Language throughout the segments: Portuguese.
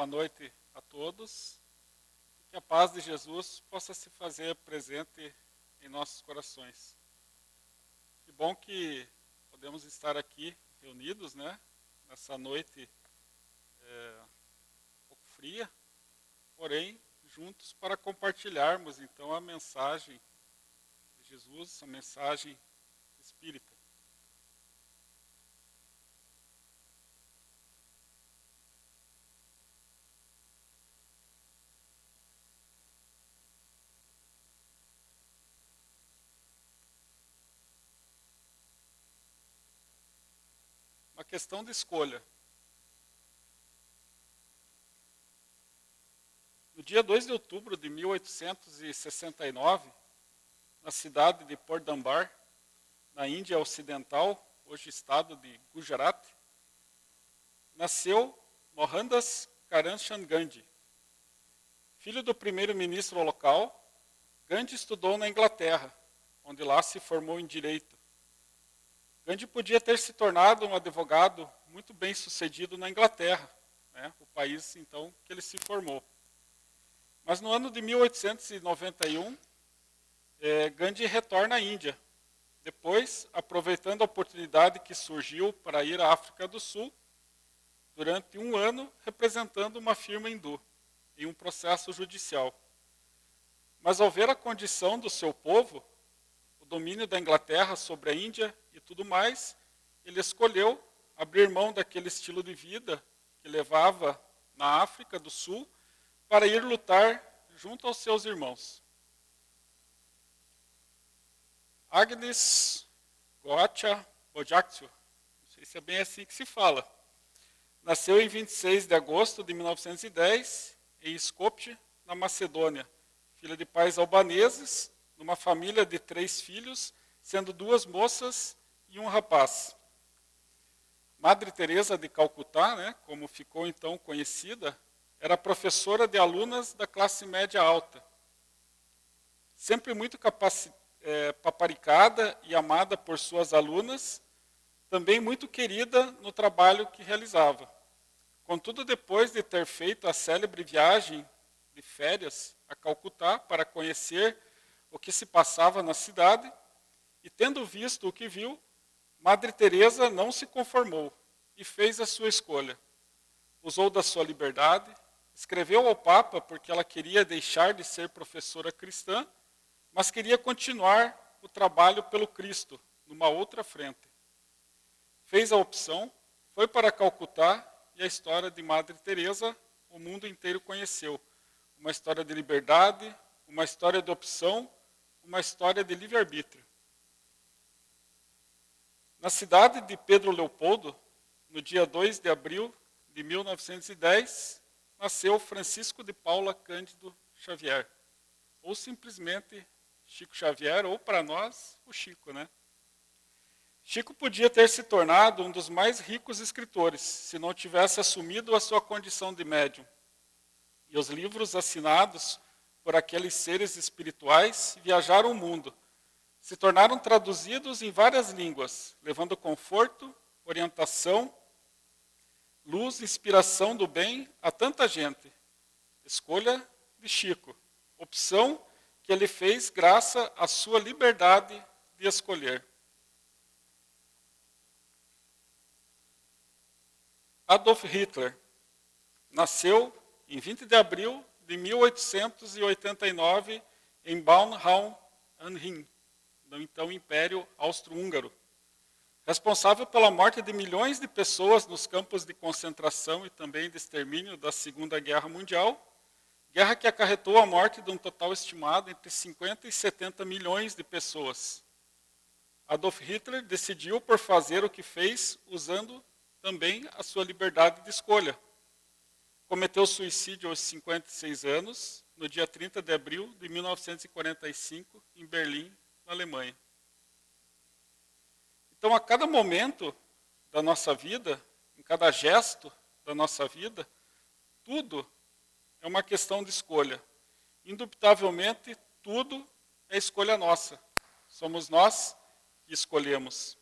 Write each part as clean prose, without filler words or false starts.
boa noite a todos. Que a paz de Jesus possa se fazer presente em nossos corações. Que bom que podemos estar aqui reunidos, né? Nessa noite um pouco fria, porém juntos para compartilharmos então a mensagem de Jesus, a mensagem espírita. Uma questão de escolha. No dia 2 de outubro de 1869, na cidade de Port-Dambar, na Índia Ocidental, hoje estado de Gujarat, nasceu Mohandas Karamchand Gandhi. Filho do primeiro-ministro local, Gandhi estudou na Inglaterra, onde lá se formou em Direito. Gandhi podia ter se tornado um advogado muito bem sucedido na Inglaterra, né, o país então que ele se formou. Mas no ano de 1891, Gandhi retorna à Índia. Depois, aproveitando a oportunidade que surgiu para ir à África do Sul, durante um ano representando uma firma hindu em um processo judicial. Mas ao ver a condição do seu povo, o domínio da Inglaterra sobre a Índia e tudo mais, ele escolheu abrir mão daquele estilo de vida que levava na África do Sul para ir lutar junto aos seus irmãos. Agnes Goacha Bojaxio, não sei se é bem assim que se fala, nasceu em 26 de agosto de 1910 em Skopje, na Macedônia, filha de pais albaneses, numa família de 3 filhos, sendo 2 moças e um rapaz. Madre Teresa de Calcutá, né, como ficou então conhecida, era professora de alunas da classe média alta. Sempre muito paparicada e amada por suas alunas, também muito querida no trabalho que realizava. Contudo, depois de ter feito a célebre viagem de férias a Calcutá para conhecer o que se passava na cidade, e tendo visto o que viu, Madre Teresa não se conformou e fez a sua escolha. Usou da sua liberdade, escreveu ao Papa porque ela queria deixar de ser professora cristã, mas queria continuar o trabalho pelo Cristo, numa outra frente. Fez a opção, foi para Calcutá e a história de Madre Teresa o mundo inteiro conheceu. Uma história de liberdade, uma história de opção, uma história de livre-arbítrio. Na cidade de Pedro Leopoldo, no dia 2 de abril de 1910, nasceu Francisco de Paula Cândido Xavier, ou simplesmente Chico Xavier, ou para nós, o Chico, né? Chico podia ter se tornado um dos mais ricos escritores, se não tivesse assumido a sua condição de médium. E os livros assinados por aqueles seres espirituais viajaram o mundo, se tornaram traduzidos em várias línguas, levando conforto, orientação, luz, inspiração do bem a tanta gente. Escolha de Chico, opção que ele fez graças à sua liberdade de escolher. Adolf Hitler nasceu em 20 de abril de 1889 em Braunau am Inn, no então Império Austro-Húngaro. Responsável pela morte de milhões de pessoas nos campos de concentração e também de extermínio da Segunda Guerra Mundial, guerra que acarretou a morte de um total estimado entre 50 e 70 milhões de pessoas. Adolf Hitler decidiu por fazer o que fez usando também a sua liberdade de escolha. Cometeu suicídio aos 56 anos, no dia 30 de abril de 1945, em Berlim, na Alemanha. Então, a cada momento da nossa vida, em cada gesto da nossa vida, tudo é uma questão de escolha. Indubitavelmente, tudo é escolha nossa. Somos nós que escolhemos.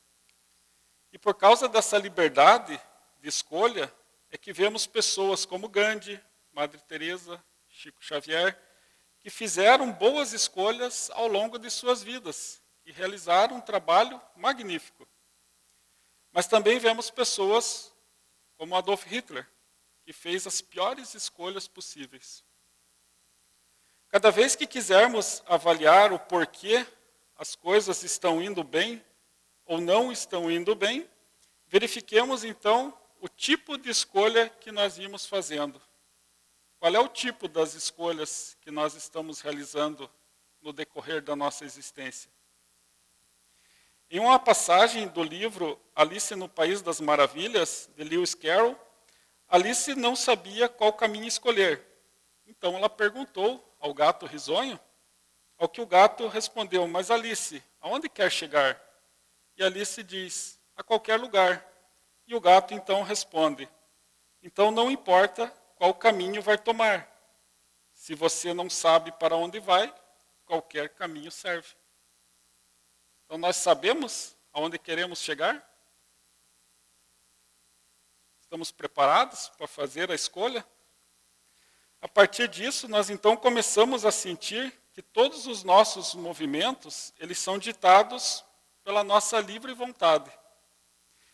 E por causa dessa liberdade de escolha, é que vemos pessoas como Gandhi, Madre Teresa, Chico Xavier, que fizeram boas escolhas ao longo de suas vidas e realizaram um trabalho magnífico. Mas também vemos pessoas como Adolf Hitler, que fez as piores escolhas possíveis. Cada vez que quisermos avaliar o porquê as coisas estão indo bem ou não estão indo bem, verifiquemos então o tipo de escolha que nós íamos fazendo. Qual é o tipo das escolhas que nós estamos realizando no decorrer da nossa existência? Em uma passagem do livro Alice no País das Maravilhas, de Lewis Carroll, Alice não sabia qual caminho escolher. Então ela perguntou ao gato risonho, ao que o gato respondeu: mas Alice, aonde quer chegar? E Alice diz: a qualquer lugar. E o gato então responde: então não importa qual caminho vai tomar. Se você não sabe para onde vai, qualquer caminho serve. Então nós sabemos aonde queremos chegar? Estamos preparados para fazer a escolha? A partir disso, nós então começamos a sentir que todos os nossos movimentos, eles são ditados pela nossa livre vontade.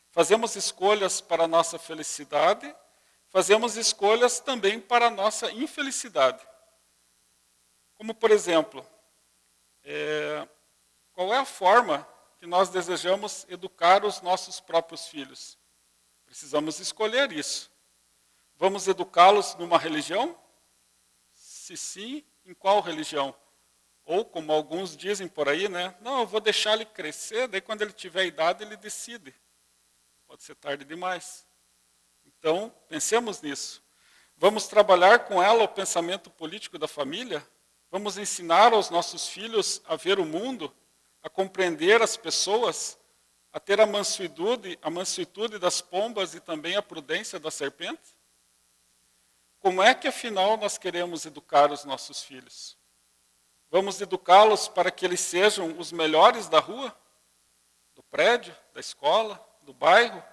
Fazemos escolhas para a nossa felicidade, fazemos escolhas também para a nossa infelicidade. Como, por exemplo, qual é a forma que nós desejamos educar os nossos próprios filhos? Precisamos escolher isso. Vamos educá-los numa religião? Se sim, em qual religião? Ou, como alguns dizem por aí, né? Não, eu vou deixar ele crescer, daí quando ele tiver idade ele decide. Pode ser tarde demais. Então, pensemos nisso. Vamos trabalhar com ela o pensamento político da família? Vamos ensinar aos nossos filhos a ver o mundo, a compreender as pessoas, a ter a mansuetude das pombas e também a prudência da serpente? Como é que, afinal, nós queremos educar os nossos filhos? Vamos educá-los para que eles sejam os melhores da rua, do prédio, da escola, do bairro,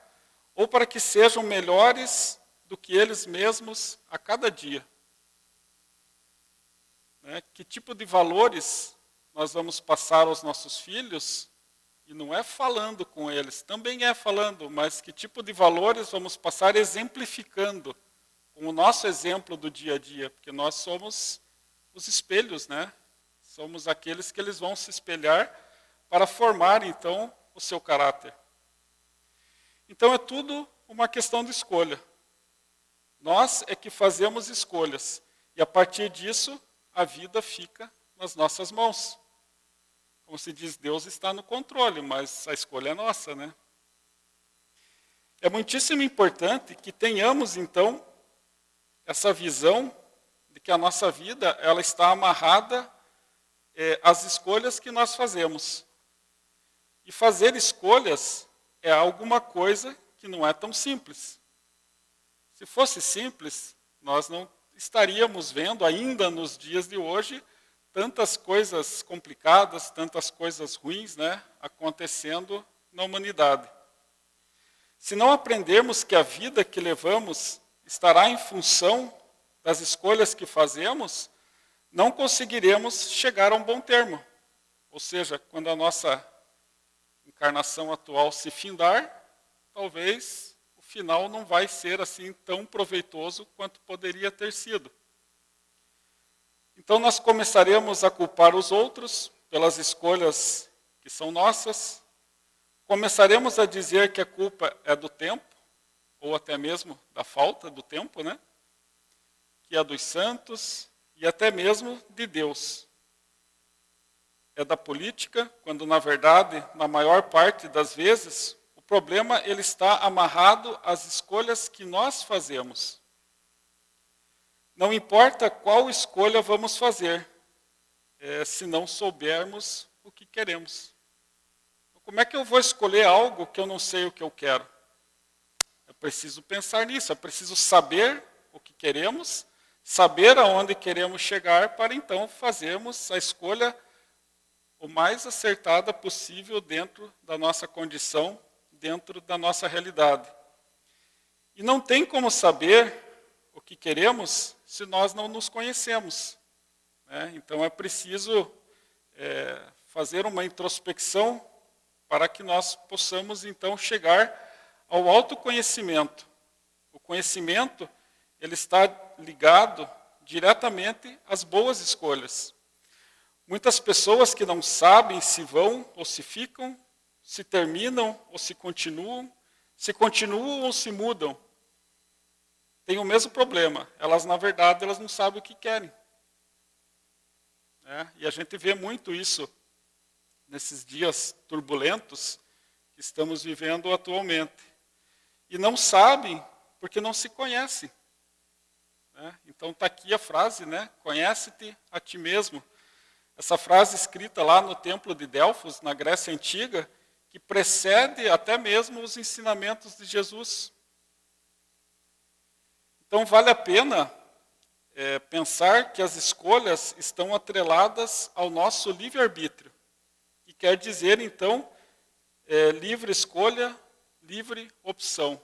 ou para que sejam melhores do que eles mesmos a cada dia? Que tipo de valores nós vamos passar aos nossos filhos? E não é falando com eles, também é falando, mas que tipo de valores vamos passar exemplificando com o nosso exemplo do dia a dia? Porque nós somos os espelhos, né? Somos aqueles que eles vão se espelhar para formar, então, o seu caráter. Então, é tudo uma questão de escolha. Nós é que fazemos escolhas. E, a partir disso, a vida fica nas nossas mãos. Como se diz, Deus está no controle, mas a escolha é nossa, né? É muitíssimo importante que tenhamos, então, essa visão de que a nossa vida ela está amarrada às escolhas que nós fazemos. E fazer escolhas é alguma coisa que não é tão simples. Se fosse simples, nós não estaríamos vendo ainda nos dias de hoje tantas coisas complicadas, tantas coisas ruins, né, acontecendo na humanidade. Se não aprendermos que a vida que levamos estará em função das escolhas que fazemos, não conseguiremos chegar a um bom termo. Ou seja, quando a nossa encarnação atual se findar, talvez o final não vai ser assim tão proveitoso quanto poderia ter sido. Então nós começaremos a culpar os outros pelas escolhas que são nossas, começaremos a dizer que a culpa é do tempo, ou até mesmo da falta do tempo, né? Que é dos santos e até mesmo de Deus. É da política, quando na verdade, na maior parte das vezes, o problema ele está amarrado às escolhas que nós fazemos. Não importa qual escolha vamos fazer, se não soubermos o que queremos. Como é que eu vou escolher algo que eu não sei o que eu quero? Eu preciso pensar nisso, eu preciso saber o que queremos, saber aonde queremos chegar para então fazermos a escolha o mais acertada possível dentro da nossa condição, dentro da nossa realidade. E não tem como saber o que queremos se nós não nos conhecemos, né? Então é preciso fazer uma introspecção para que nós possamos então chegar ao autoconhecimento. O conhecimento, ele está ligado diretamente às boas escolhas. Muitas pessoas que não sabem se vão ou se ficam, se terminam ou se continuam ou se mudam, têm o mesmo problema. Elas, na verdade, elas não sabem o que querem. E a gente vê muito isso nesses dias turbulentos que estamos vivendo atualmente. E não sabem porque não se conhecem. Então está aqui a frase, né? Conhece-te a ti mesmo. Essa frase escrita lá no templo de Delfos, na Grécia Antiga, que precede até mesmo os ensinamentos de Jesus. Então vale a pena pensar que as escolhas estão atreladas ao nosso livre-arbítrio. E quer dizer, então, livre escolha, livre opção.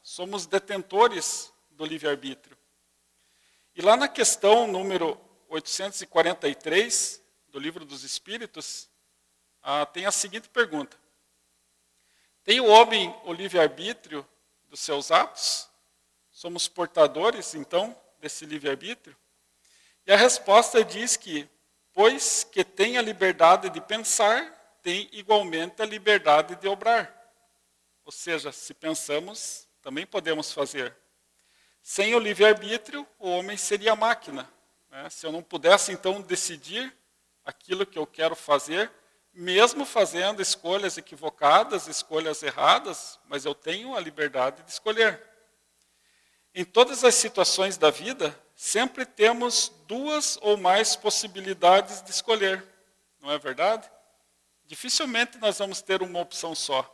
Somos detentores do livre-arbítrio. E lá na questão número 843 do Livro dos Espíritos, tem a seguinte pergunta: tem o homem o livre-arbítrio dos seus atos? Somos portadores, então, desse livre-arbítrio? E a resposta diz que, pois que tem a liberdade de pensar, tem igualmente a liberdade de obrar. Ou seja, se pensamos, também podemos fazer. Sem o livre-arbítrio, o homem seria máquina. Se eu não pudesse, então, decidir aquilo que eu quero fazer, mesmo fazendo escolhas equivocadas, escolhas erradas, mas eu tenho a liberdade de escolher. Em todas as situações da vida, sempre temos duas ou mais possibilidades de escolher. Não é verdade? Dificilmente nós vamos ter uma opção só.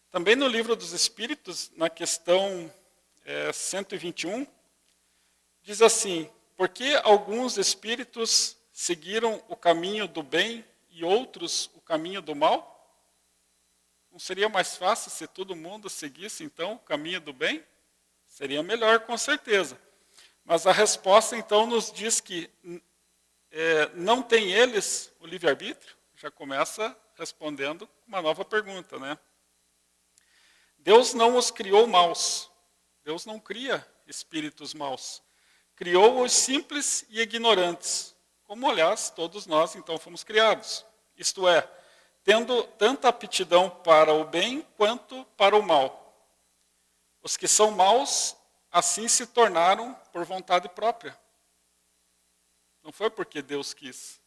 Também no Livro dos Espíritos, na questão 121, diz assim: por que alguns espíritos seguiram o caminho do bem e outros o caminho do mal? Não seria mais fácil se todo mundo seguisse, então, o caminho do bem? Seria melhor, com certeza. Mas a resposta, então, nos diz que não tem eles o livre-arbítrio. Já começa respondendo uma nova pergunta, né? Deus não os criou maus. Deus não cria espíritos maus. Criou-os simples e ignorantes, como, aliás, todos nós, então, fomos criados. Isto é, tendo tanta aptidão para o bem quanto para o mal. Os que são maus, assim se tornaram por vontade própria. Não foi porque Deus quis,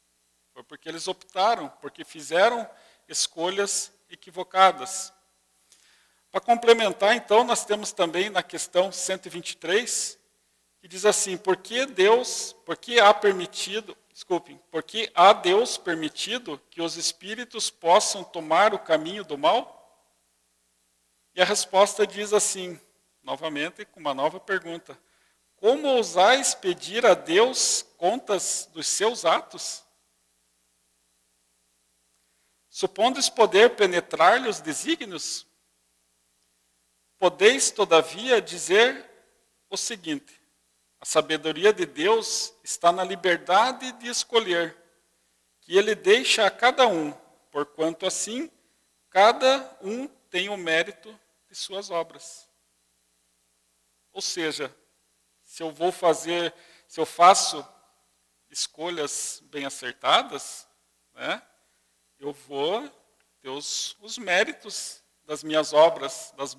foi porque eles optaram, porque fizeram escolhas equivocadas. Para complementar, então, nós temos também na questão 123, que diz assim: porque há Deus permitido que os espíritos possam tomar o caminho do mal? E a resposta diz assim, novamente, com uma nova pergunta: como ousais pedir a Deus contas dos seus atos? Supondes poder penetrar-lhe os desígnios? Podeis, todavia, dizer o seguinte: a sabedoria de Deus está na liberdade de escolher, que Ele deixa a cada um, porquanto assim, cada um tem o mérito de suas obras. Ou seja, se eu faço escolhas bem acertadas, eu vou ter os méritos das minhas obras, das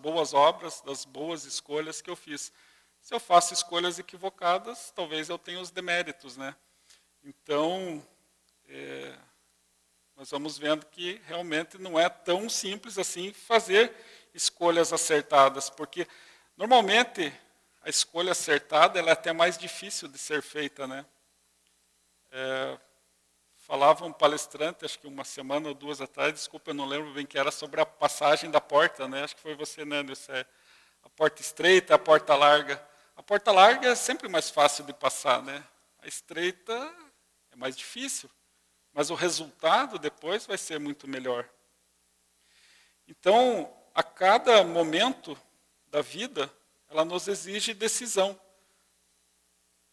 boas escolhas que eu fiz. Se eu faço escolhas equivocadas, talvez eu tenha os deméritos, né? Então, nós vamos vendo que realmente não é tão simples assim fazer escolhas acertadas, porque normalmente a escolha acertada ela é até mais difícil de ser feita, né? Falava um palestrante, acho que uma semana ou duas atrás, desculpa, eu não lembro bem que era, sobre a passagem da porta, né? Acho que foi você, né, Nilson? A porta estreita, a porta larga. A porta larga é sempre mais fácil de passar, né? A estreita é mais difícil, mas o resultado depois vai ser muito melhor. Então, a cada momento da vida, ela nos exige decisão.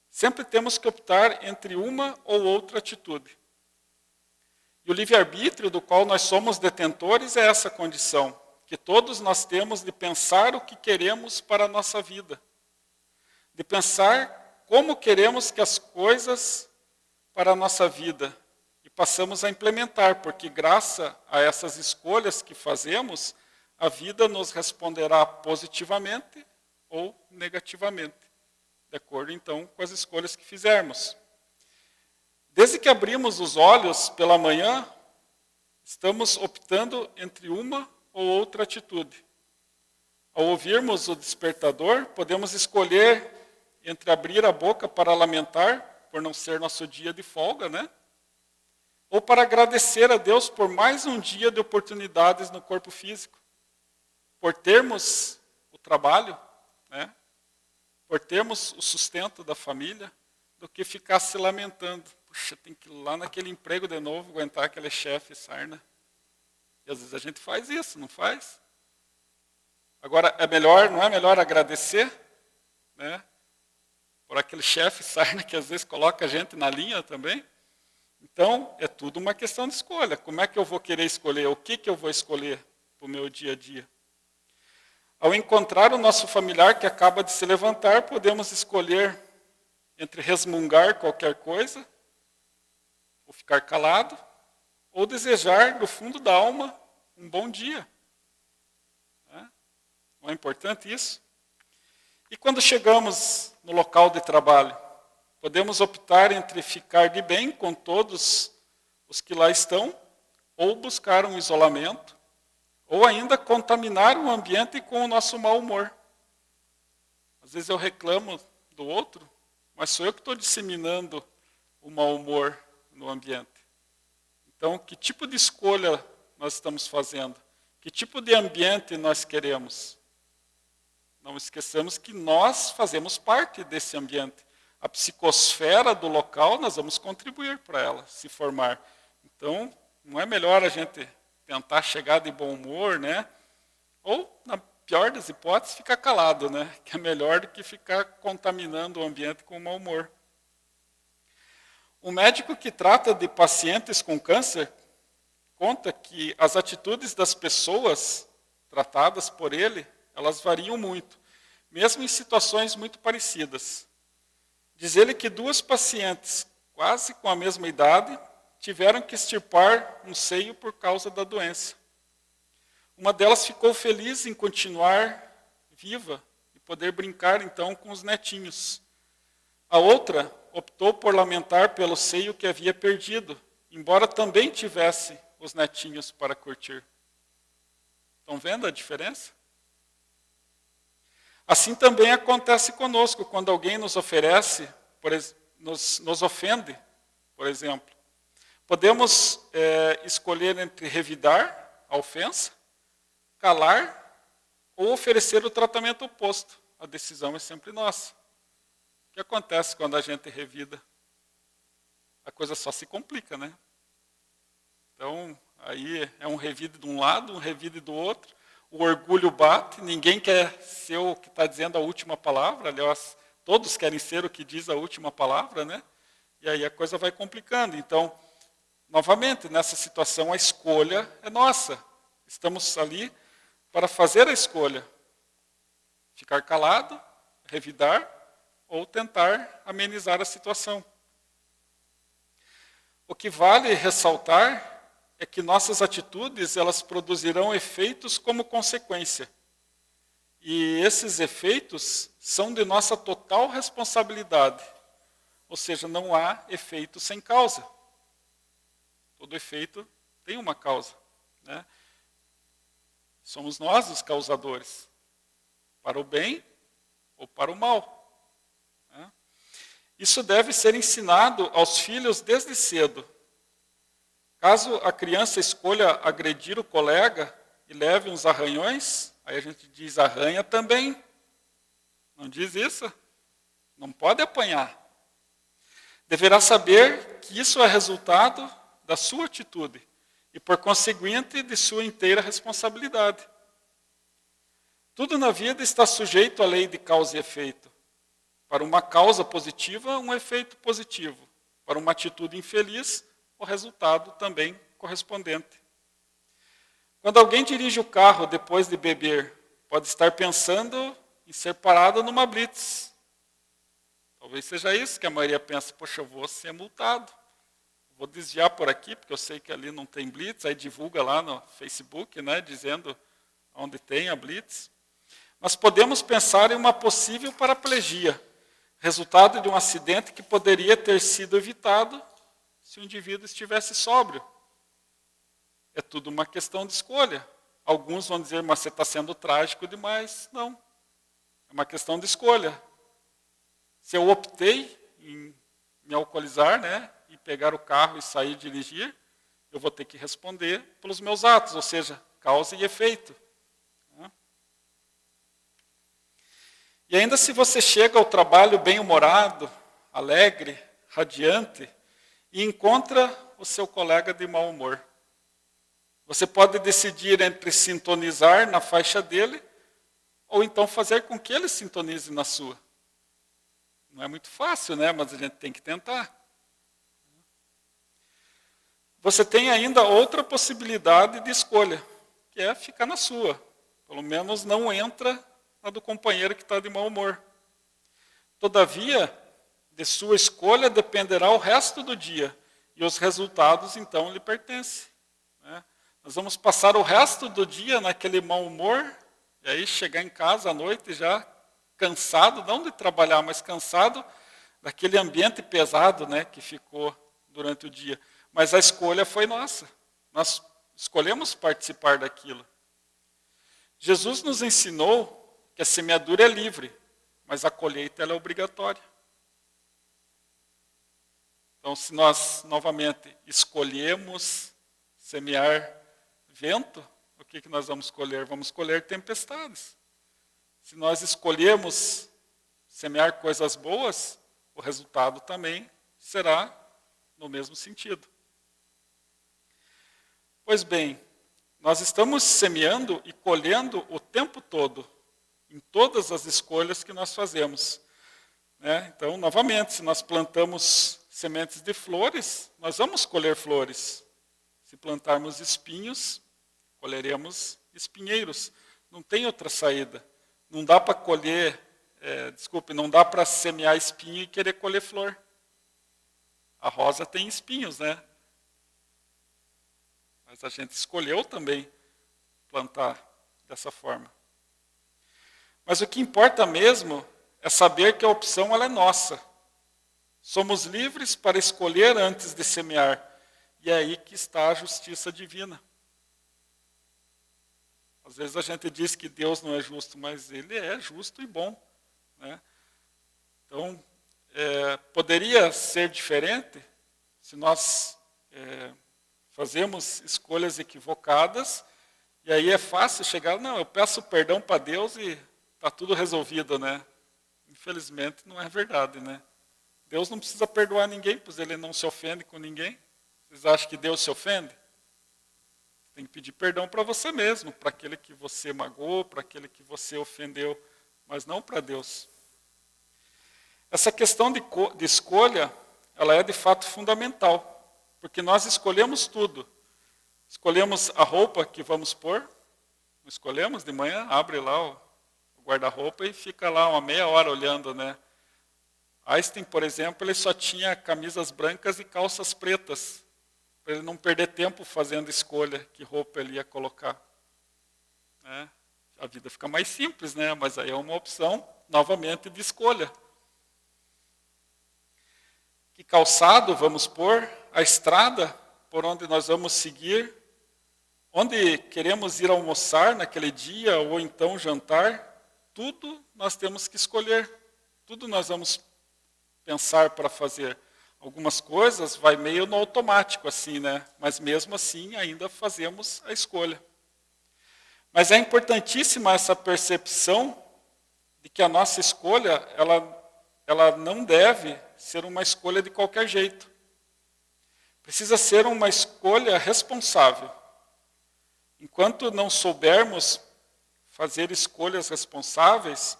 Sempre temos que optar entre uma ou outra atitude. E o livre-arbítrio do qual nós somos detentores é essa condição, que todos nós temos de pensar o que queremos para a nossa vida. De pensar como queremos que as coisas para a nossa vida. E passamos a implementar, porque graças a essas escolhas que fazemos, a vida nos responderá positivamente ou negativamente, de acordo então com as escolhas que fizermos. Desde que abrimos os olhos pela manhã, estamos optando entre uma ou outra atitude. Ao ouvirmos o despertador, podemos escolher entre abrir a boca para lamentar, por não ser nosso dia de folga, né? Ou para agradecer a Deus por mais um dia de oportunidades no corpo físico, por termos o trabalho, né? Por termos o sustento da família, do que ficar se lamentando. Puxa, tem que ir lá naquele emprego de novo, aguentar aquele chefe sarna. E às vezes a gente faz isso, não faz? Agora, não é melhor agradecer, né? Por aquele chefe sarna que às vezes coloca a gente na linha também? Então, é tudo uma questão de escolha. Como é que eu vou querer escolher? O que eu vou escolher para o meu dia a dia? Ao encontrar o nosso familiar que acaba de se levantar, podemos escolher entre resmungar qualquer coisa, ou ficar calado, ou desejar do fundo da alma um bom dia. Não é importante isso? E quando chegamos no local de trabalho, podemos optar entre ficar de bem com todos os que lá estão, ou buscar um isolamento, ou ainda contaminar o ambiente com o nosso mau humor. Às vezes eu reclamo do outro, mas sou eu que estou disseminando o mau humor no ambiente. Então, que tipo de escolha nós estamos fazendo? Que tipo de ambiente nós queremos? Não esqueçamos que nós fazemos parte desse ambiente. A psicosfera do local, nós vamos contribuir para ela se formar. Então, não é melhor a gente tentar chegar de bom humor, né? Ou, na pior das hipóteses, ficar calado, né? Que é melhor do que ficar contaminando o ambiente com mau humor. Um médico que trata de pacientes com câncer conta que as atitudes das pessoas tratadas por ele, elas variam muito, mesmo em situações muito parecidas. Diz ele que 2 pacientes, quase com a mesma idade, tiveram que extirpar um seio por causa da doença. Uma delas ficou feliz em continuar viva e poder brincar, então, com os netinhos. A outra optou por lamentar pelo seio que havia perdido, embora também tivesse os netinhos para curtir. Estão vendo a diferença? Assim também acontece conosco, quando alguém nos oferece, nos ofende, por exemplo. Podemos escolher entre revidar a ofensa, calar ou oferecer o tratamento oposto. A decisão é sempre nossa. O que acontece quando a gente revida? A coisa só se complica, né? Então, aí é um revide de um lado, um revide do outro. O orgulho bate, ninguém quer ser o que está dizendo a última palavra. Aliás, todos querem ser o que diz a última palavra, né? E aí a coisa vai complicando. Então, novamente, nessa situação, a escolha é nossa. Estamos ali para fazer a escolha. Ficar calado, revidar ou tentar amenizar a situação. O que vale ressaltar é que nossas atitudes, elas produzirão efeitos como consequência. E esses efeitos são de nossa total responsabilidade. Ou seja, não há efeito sem causa. Todo efeito tem uma causa, né? Somos nós os causadores, para o bem ou para o mal, né? Isso deve ser ensinado aos filhos desde cedo. Caso a criança escolha agredir o colega e leve uns arranhões, aí a gente diz arranha também. Não diz isso? Não pode apanhar. Deverá saber que isso é resultado da sua atitude e, por conseguinte, de sua inteira responsabilidade. Tudo na vida está sujeito à lei de causa e efeito. Para uma causa positiva, um efeito positivo. Para uma atitude infeliz, o resultado também correspondente. Quando alguém dirige o carro depois de beber, pode estar pensando em ser parado numa blitz. Talvez seja isso que a maioria pensa, poxa, eu vou ser multado. Vou desviar por aqui, porque eu sei que ali não tem blitz, aí divulga lá no Facebook, né, dizendo onde tem a blitz. Mas podemos pensar em uma possível paraplegia, resultado de um acidente que poderia ter sido evitado se o indivíduo estivesse sóbrio. É tudo uma questão de escolha. Alguns vão dizer, mas você está sendo trágico demais. Não. É uma questão de escolha. Se eu optei em me alcoolizar, né, e pegar o carro e sair dirigir, eu vou ter que responder pelos meus atos, ou seja, causa e efeito. E ainda se você chega ao trabalho bem-humorado, alegre, radiante, e encontra o seu colega de mau humor. Você pode decidir entre sintonizar na faixa dele, ou então fazer com que ele sintonize na sua. Não é muito fácil, né? Mas a gente tem que tentar. Você tem ainda outra possibilidade de escolha, que é ficar na sua. Pelo menos não entra na do companheiro que está de mau humor. Todavia, de sua escolha dependerá o resto do dia, e os resultados, então, lhe pertencem. Né? Nós vamos passar o resto do dia naquele mau humor, e aí chegar em casa à noite já cansado, não de trabalhar, mas cansado daquele ambiente pesado, né, que ficou durante o dia. Mas a escolha foi nossa. Nós escolhemos participar daquilo. Jesus nos ensinou que a semeadura é livre, mas a colheita ela é obrigatória. Então, se nós, novamente, escolhemos semear vento, o que nós vamos colher? Vamos colher tempestades. Se nós escolhemos semear coisas boas, o resultado também será no mesmo sentido. Pois bem, nós estamos semeando e colhendo o tempo todo, em todas as escolhas que nós fazemos. Né? Então, novamente, se nós plantamos sementes de flores, nós vamos colher flores. Se plantarmos espinhos, colheremos espinheiros. Não tem outra saída. Não dá para colher, não dá para semear espinho e querer colher flor. A rosa tem espinhos, né? Mas a gente escolheu também plantar dessa forma. Mas o que importa mesmo é saber que a opção ela é nossa. Somos livres para escolher antes de semear. E é aí que está a justiça divina. Às vezes a gente diz que Deus não é justo, mas Ele é justo e bom. Né? Então, poderia ser diferente se nós fazemos escolhas equivocadas, e aí é fácil chegar, não, eu peço perdão para Deus e está tudo resolvido, né? Infelizmente não é verdade, né? Deus não precisa perdoar ninguém, pois Ele não se ofende com ninguém. Vocês acham que Deus se ofende? Tem que pedir perdão para você mesmo, para aquele que você magoou, para aquele que você ofendeu, mas não para Deus. Essa questão de escolha, ela é de fato fundamental, porque nós escolhemos tudo. Escolhemos a roupa que vamos pôr, não escolhemos de manhã, abre lá o guarda-roupa e fica lá uma meia hora olhando, né? Einstein, por exemplo, ele só tinha camisas brancas e calças pretas, para ele não perder tempo fazendo escolha que roupa ele ia colocar. Né? A vida fica mais simples, né? Mas aí é uma opção, novamente, de escolha. Que calçado vamos pôr? A estrada por onde nós vamos seguir? Onde queremos ir almoçar naquele dia ou então jantar? Tudo nós temos que escolher. Tudo nós vamos pensar para fazer. Algumas coisas vai meio no automático assim, né? Mas mesmo assim ainda fazemos a escolha. Mas é importantíssima essa percepção de que a nossa escolha, ela não deve ser uma escolha de qualquer jeito. Precisa ser uma escolha responsável. Enquanto não soubermos fazer escolhas responsáveis,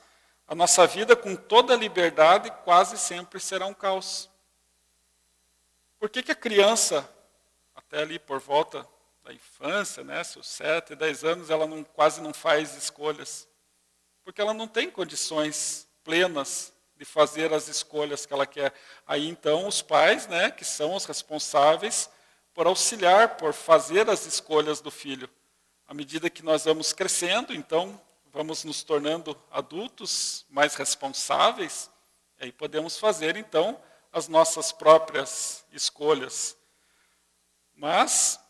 a nossa vida com toda a liberdade quase sempre será um caos. Por que a criança, até ali por volta da infância, né, seus 7, 10 anos, ela quase não faz escolhas? Porque ela não tem condições plenas de fazer as escolhas que ela quer. Aí então os pais, né, que são os responsáveis por auxiliar, por fazer as escolhas do filho. À medida que nós vamos crescendo, então vamos nos tornando adultos mais responsáveis, e aí podemos fazer então as nossas próprias escolhas. Mas,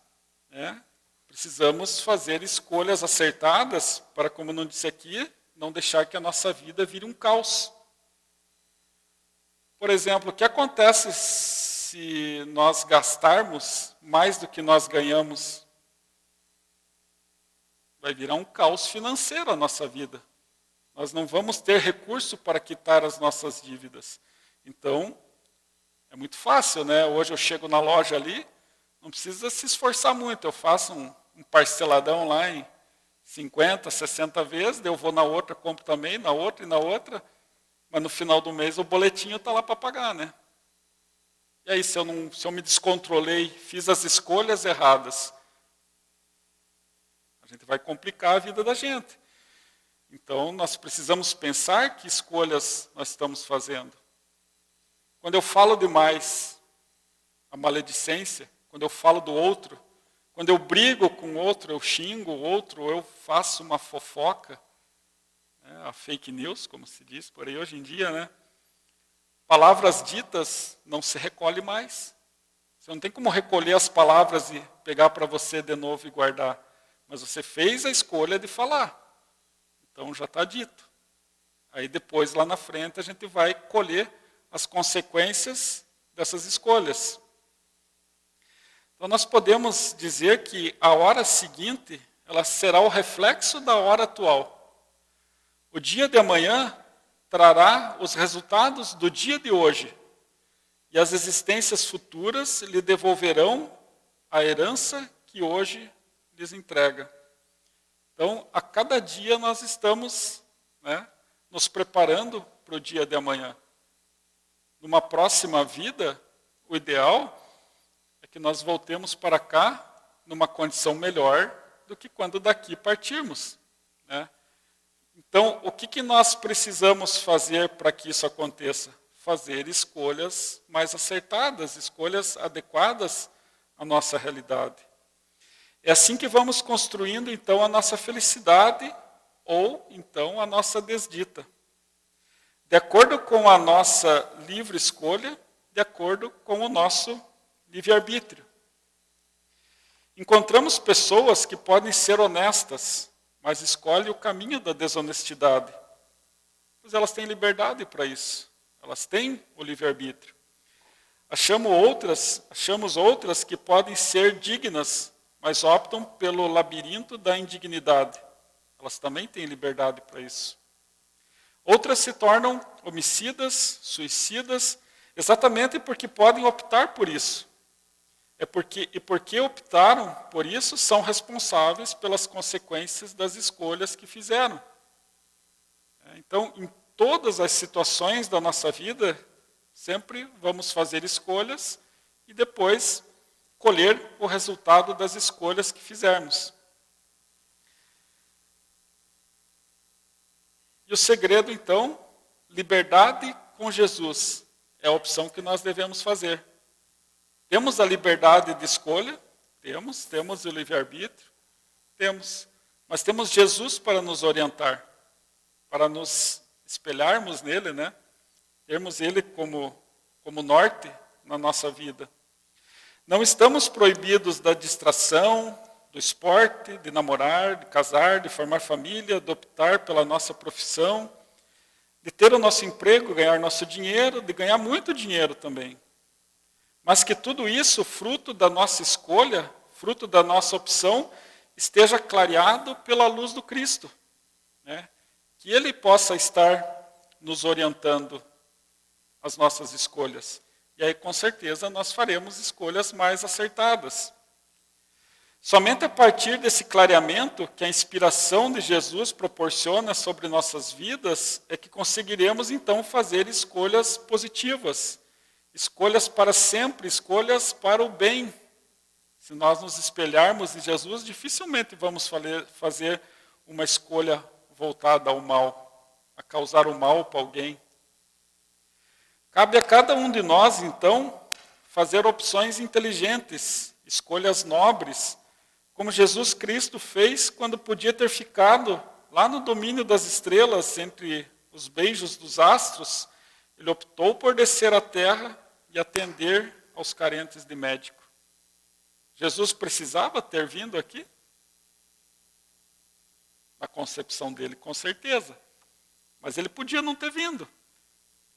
né, precisamos fazer escolhas acertadas para, como não disse aqui, não deixar que a nossa vida vire um caos. Por exemplo, o que acontece se nós gastarmos mais do que nós ganhamos? Vai virar um caos financeiro a nossa vida. Nós não vamos ter recurso para quitar as nossas dívidas. Então, é muito fácil, né? Hoje eu chego na loja ali, não precisa se esforçar muito. Eu faço um parceladão lá em 50, 60 vezes, eu vou na outra, compro também, na outra e na outra, mas no final do mês o boletinho está lá para pagar, né? E aí, se eu me descontrolei, fiz as escolhas erradas, a gente vai complicar a vida da gente. Então, nós precisamos pensar que escolhas nós estamos fazendo. Quando eu falo demais, a maledicência, quando eu falo do outro, quando eu brigo com o outro, eu xingo o outro, eu faço uma fofoca, né, a fake news, como se diz por aí hoje em dia, né? Palavras ditas não se recolhe mais. Você não tem como recolher as palavras e pegar para você de novo e guardar. Mas você fez a escolha de falar. Então já está dito. Aí depois, lá na frente, a gente vai colher as consequências dessas escolhas. Então nós podemos dizer que a hora seguinte, ela será o reflexo da hora atual. O dia de amanhã trará os resultados do dia de hoje. E as existências futuras lhe devolverão a herança que hoje lhes entrega. Então, a cada dia nós estamos, né, nos preparando para o dia de amanhã. Numa próxima vida, o ideal é que nós voltemos para cá numa condição melhor do que quando daqui partirmos, né? Então, o que nós precisamos fazer para que isso aconteça? Fazer escolhas mais acertadas, escolhas adequadas à nossa realidade. É assim que vamos construindo, então, a nossa felicidade ou, então, a nossa desdita. De acordo com a nossa livre escolha, de acordo com o nosso livre-arbítrio. Encontramos pessoas que podem ser honestas, mas escolhem o caminho da desonestidade. Pois elas têm liberdade para isso. Elas têm o livre-arbítrio. Achamos outras que podem ser dignas, mas optam pelo labirinto da indignidade. Elas também têm liberdade para isso. Outras se tornam homicidas, suicidas, exatamente porque podem optar por isso. E porque optaram por isso, são responsáveis pelas consequências das escolhas que fizeram. Então, em todas as situações da nossa vida, sempre vamos fazer escolhas e depois colher o resultado das escolhas que fizermos. E o segredo, então, liberdade com Jesus, é a opção que nós devemos fazer. Temos a liberdade de escolha? Temos o livre-arbítrio? Temos. Mas temos Jesus para nos orientar, para nos espelharmos nele, né? Termos ele como norte na nossa vida. Não estamos proibidos da distração, do esporte, de namorar, de casar, de formar família, de optar pela nossa profissão, de ter o nosso emprego, ganhar nosso dinheiro, de ganhar muito dinheiro também. Mas que tudo isso, fruto da nossa escolha, fruto da nossa opção, esteja clareado pela luz do Cristo, né? Que Ele possa estar nos orientando as nossas escolhas. E aí, com certeza, nós faremos escolhas mais acertadas. Somente a partir desse clareamento que a inspiração de Jesus proporciona sobre nossas vidas é que conseguiremos então fazer escolhas positivas, escolhas para sempre, escolhas para o bem. Se nós nos espelharmos em Jesus, dificilmente vamos fazer uma escolha voltada ao mal, a causar o mal para alguém. Cabe a cada um de nós, então, fazer opções inteligentes, escolhas nobres, como Jesus Cristo fez quando podia ter ficado lá no domínio das estrelas, entre os beijos dos astros. Ele optou por descer à terra e atender aos carentes de médico. Jesus precisava ter vindo aqui? Na concepção dele, com certeza. Mas ele podia não ter vindo.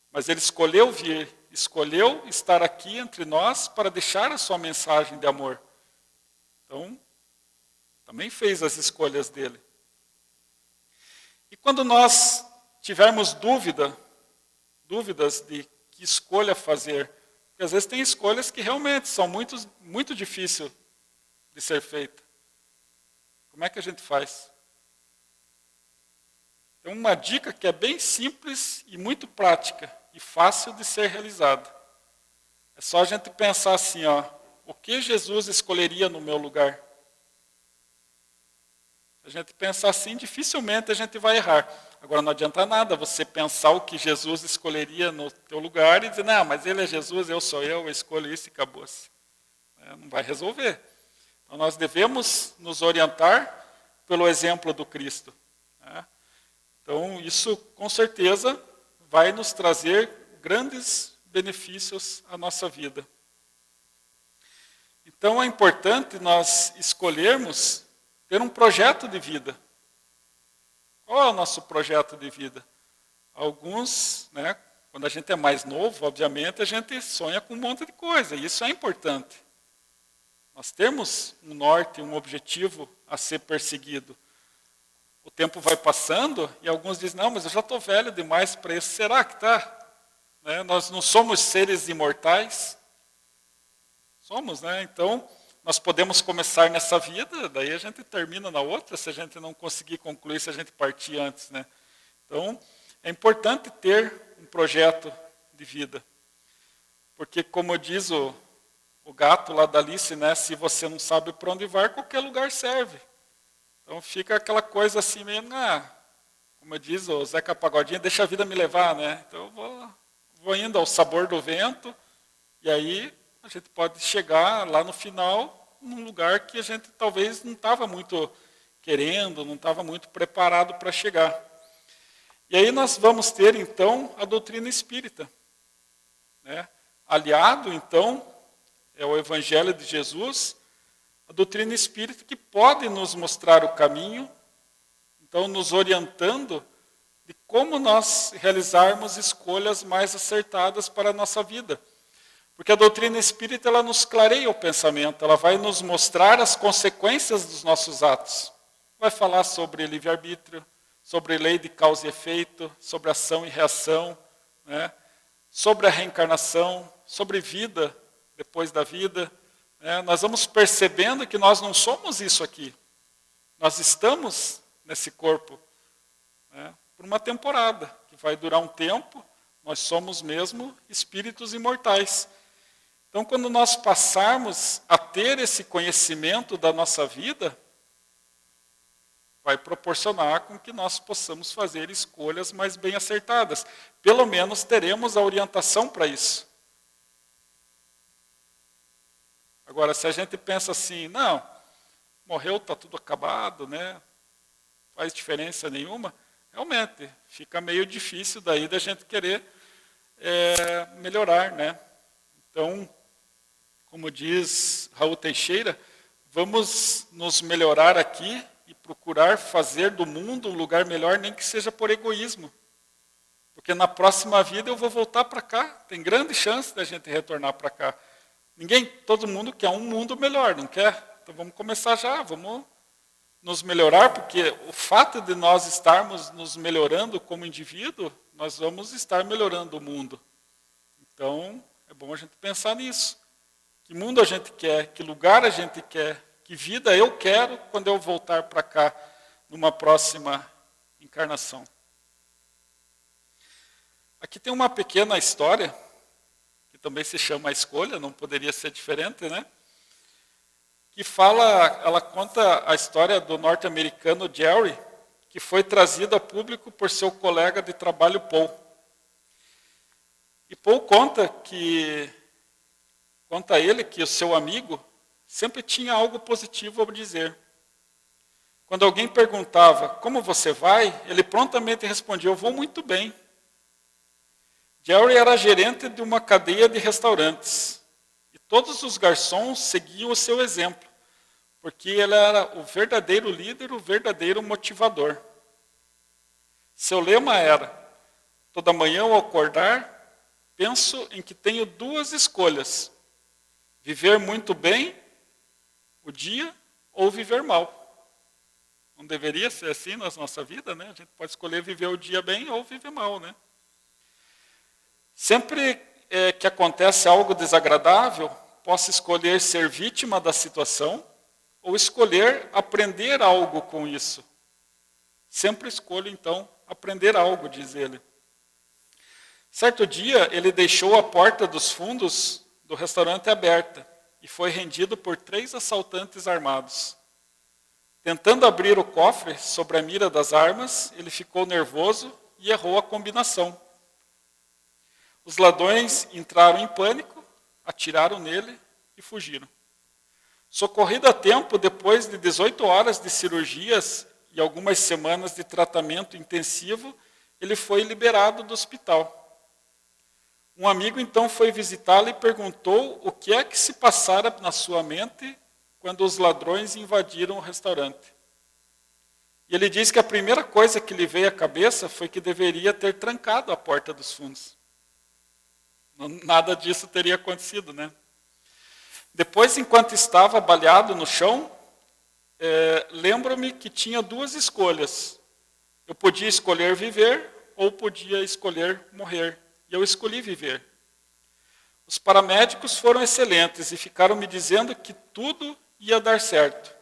Mas ele escolheu vir, escolheu estar aqui entre nós para deixar a sua mensagem de amor. Então, também fez as escolhas dele. E quando nós tivermos dúvidas de que escolha fazer, porque às vezes tem escolhas que realmente são muito difíceis de ser feitas. Como é que a gente faz? Tem uma dica que é bem simples e muito prática e fácil de ser realizada. É só a gente pensar assim, o que Jesus escolheria no meu lugar? Se a gente pensar assim, dificilmente a gente vai errar. Agora não adianta nada você pensar o que Jesus escolheria no teu lugar e dizer, não, mas ele é Jesus, eu sou eu escolho isso e acabou-se. Não vai resolver. Então nós devemos nos orientar pelo exemplo do Cristo. Então isso com certeza vai nos trazer grandes benefícios à nossa vida. Então é importante nós escolhermos ter um projeto de vida. Qual é o nosso projeto de vida? Alguns, quando a gente é mais novo, obviamente, a gente sonha com um monte de coisa, e isso é importante. Nós temos um norte, um objetivo a ser perseguido. O tempo vai passando e alguns dizem, não, mas eu já estou velho demais para isso. Será que está? Nós não somos seres imortais? Somos, Então, nós podemos começar nessa vida, daí a gente termina na outra, se a gente não conseguir concluir, se a gente partir antes. Então, é importante ter um projeto de vida. Porque, como diz o gato lá da Alice, se você não sabe para onde vai, qualquer lugar serve. Então fica aquela coisa assim meio, como diz o Zeca Pagodinho, deixa a vida me levar, Então eu vou indo ao sabor do vento, e aí a gente pode chegar lá no final, num lugar que a gente talvez não estava muito querendo, não estava muito preparado para chegar. E aí nós vamos ter, então, a doutrina espírita. Aliado, então, é o Evangelho de Jesus, a doutrina espírita que pode nos mostrar o caminho, então nos orientando de como nós realizarmos escolhas mais acertadas para a nossa vida. Porque a doutrina espírita ela nos clareia o pensamento, ela vai nos mostrar as consequências dos nossos atos. Vai falar sobre livre-arbítrio, sobre lei de causa e efeito, sobre ação e reação, sobre a reencarnação, sobre vida depois da vida. Nós vamos percebendo que nós não somos isso aqui. Nós estamos nesse corpo por uma temporada, que vai durar um tempo. Nós somos mesmo espíritos imortais. Então, quando nós passarmos a ter esse conhecimento da nossa vida, vai proporcionar com que nós possamos fazer escolhas mais bem acertadas. Pelo menos teremos a orientação para isso. Agora, se a gente pensa assim, não, morreu, está tudo acabado, faz diferença nenhuma, realmente fica meio difícil daí da gente querer melhorar, Então, como diz Raul Teixeira, vamos nos melhorar aqui e procurar fazer do mundo um lugar melhor, nem que seja por egoísmo. Porque na próxima vida eu vou voltar para cá, tem grande chance da gente retornar para cá. Todo mundo quer um mundo melhor, não quer? Então vamos começar já, vamos nos melhorar, porque o fato de nós estarmos nos melhorando como indivíduo, nós vamos estar melhorando o mundo. Então, é bom a gente pensar nisso. Que mundo a gente quer, que lugar a gente quer Que vida eu quero quando eu voltar para cá, numa próxima encarnação. Aqui tem uma pequena história, que também se chama A Escolha, não poderia ser diferente, né? Que ela conta a história do norte-americano Jerry, que foi trazido a público por seu colega de trabalho Paul. E Paul conta a ele que o seu amigo sempre tinha algo positivo a dizer. Quando alguém perguntava, como você vai? Ele prontamente respondia, eu vou muito bem. Jerry era gerente de uma cadeia de restaurantes. E todos os garçons seguiam o seu exemplo, porque ele era o verdadeiro líder, o verdadeiro motivador. Seu lema era, toda manhã ao acordar, penso em que tenho duas escolhas, viver muito bem o dia ou viver mal. Não deveria ser assim na nossa vida, né? A gente pode escolher viver o dia bem ou viver mal, né? Sempre que acontece algo desagradável, posso escolher ser vítima da situação ou escolher aprender algo com isso. Sempre escolho, então, aprender algo, diz ele. Certo dia, ele deixou a porta dos fundos do restaurante aberta e foi rendido por 3 assaltantes armados. Tentando abrir o cofre sobre a mira das armas, ele ficou nervoso e errou a combinação. Os ladrões entraram em pânico, atiraram nele e fugiram. Socorrido a tempo, depois de 18 horas de cirurgias e algumas semanas de tratamento intensivo, ele foi liberado do hospital. Um amigo então foi visitá-lo e perguntou o que é que se passara na sua mente quando os ladrões invadiram o restaurante. E ele disse que a primeira coisa que lhe veio à cabeça foi que deveria ter trancado a porta dos fundos. Nada disso teria acontecido, né? Depois, enquanto estava baleado no chão, lembro-me que tinha 2 escolhas. Eu podia escolher viver ou podia escolher morrer. E eu escolhi viver. Os paramédicos foram excelentes e ficaram me dizendo que tudo ia dar certo.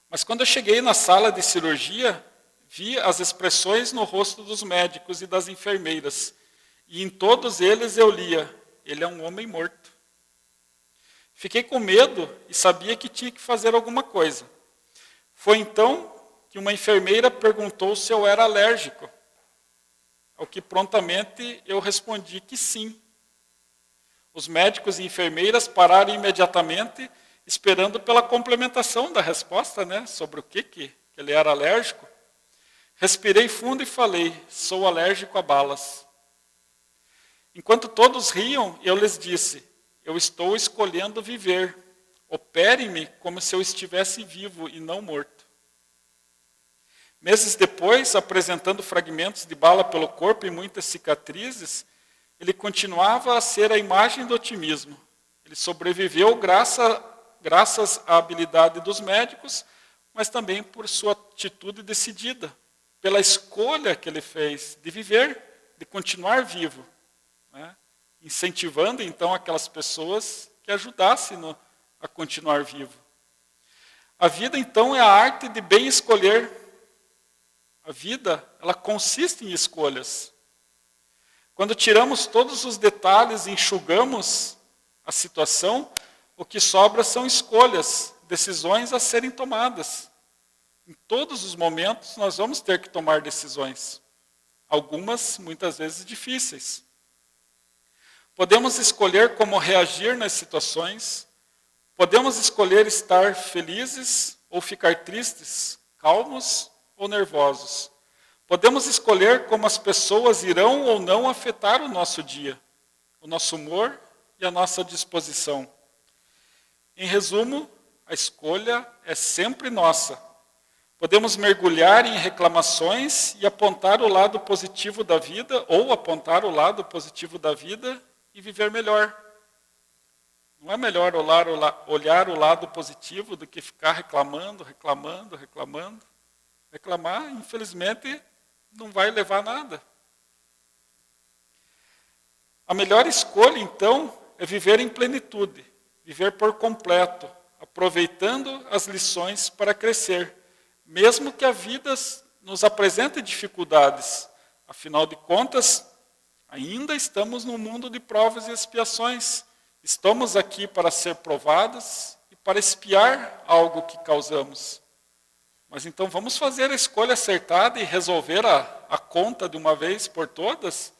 Mas quando eu cheguei na sala de cirurgia, vi as expressões no rosto dos médicos e das enfermeiras. E em todos eles eu lia, ele é um homem morto. Fiquei com medo e sabia que tinha que fazer alguma coisa. Foi então que uma enfermeira perguntou se eu era alérgico. Ao que prontamente eu respondi que sim. Os médicos e enfermeiras pararam imediatamente, esperando pela complementação da resposta, né, sobre o que ele era alérgico. Respirei fundo e falei, sou alérgico a balas. Enquanto todos riam, eu lhes disse, eu estou escolhendo viver. Operem-me como se eu estivesse vivo e não morto. Meses depois, apresentando fragmentos de bala pelo corpo e muitas cicatrizes, ele continuava a ser a imagem do otimismo. Ele sobreviveu graças à habilidade dos médicos, mas também por sua atitude decidida, pela escolha que ele fez de viver, de continuar vivo, né? Incentivando então aquelas pessoas que ajudassem a continuar vivo. A vida então é a arte de bem escolher. A vida, ela consiste em escolhas. Quando tiramos todos os detalhes e enxugamos a situação, o que sobra são escolhas, decisões a serem tomadas. Em todos os momentos nós vamos ter que tomar decisões. Algumas, muitas vezes, difíceis. Podemos escolher como reagir nas situações. Podemos escolher estar felizes ou ficar tristes, calmos ou nervosos. Podemos escolher como as pessoas irão ou não afetar o nosso dia, o nosso humor e a nossa disposição. Em resumo, a escolha é sempre nossa. Podemos mergulhar em reclamações e apontar o lado positivo da vida, ou apontar o lado positivo da vida e viver melhor. Não é melhor olhar o lado positivo do que ficar reclamando. Reclamar, infelizmente, não vai levar a nada. A melhor escolha, então, é viver em plenitude, viver por completo, aproveitando as lições para crescer, mesmo que a vida nos apresente dificuldades. Afinal de contas, ainda estamos num mundo de provas e expiações. Estamos aqui para ser provados e para expiar algo que causamos. Mas então vamos fazer a escolha acertada e resolver a conta de uma vez por todas,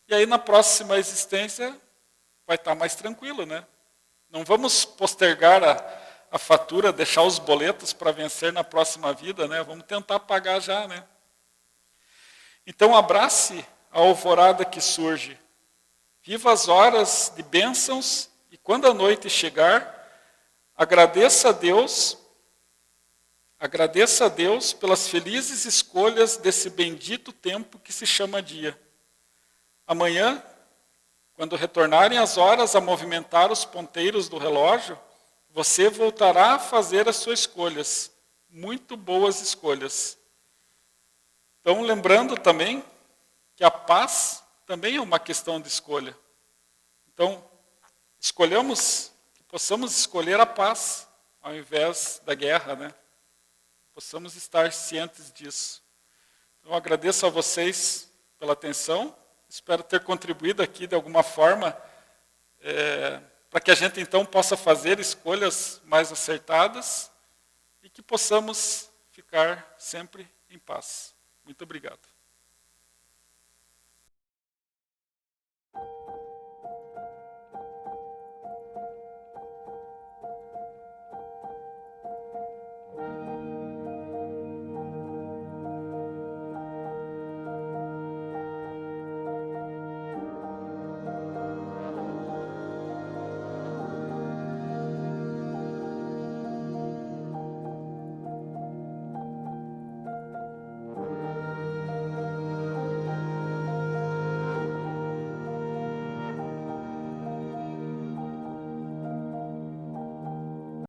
e aí na próxima existência vai estar mais tranquilo, né? Não vamos postergar a fatura, deixar os boletos para vencer na próxima vida, né? Vamos tentar pagar já, né? Então abrace a alvorada que surge. Viva as horas de bênçãos e quando a noite chegar, agradeça a Deus pelas felizes escolhas desse bendito tempo que se chama dia. Amanhã, quando retornarem as horas a movimentar os ponteiros do relógio, você voltará a fazer as suas escolhas, muito boas escolhas. Então, lembrando também que a paz também é uma questão de escolha. Então, possamos escolher a paz ao invés da guerra, né? Possamos estar cientes disso. Então, agradeço a vocês pela atenção. Espero ter contribuído aqui de alguma forma para que a gente então possa fazer escolhas mais acertadas e que possamos ficar sempre em paz. Muito obrigado.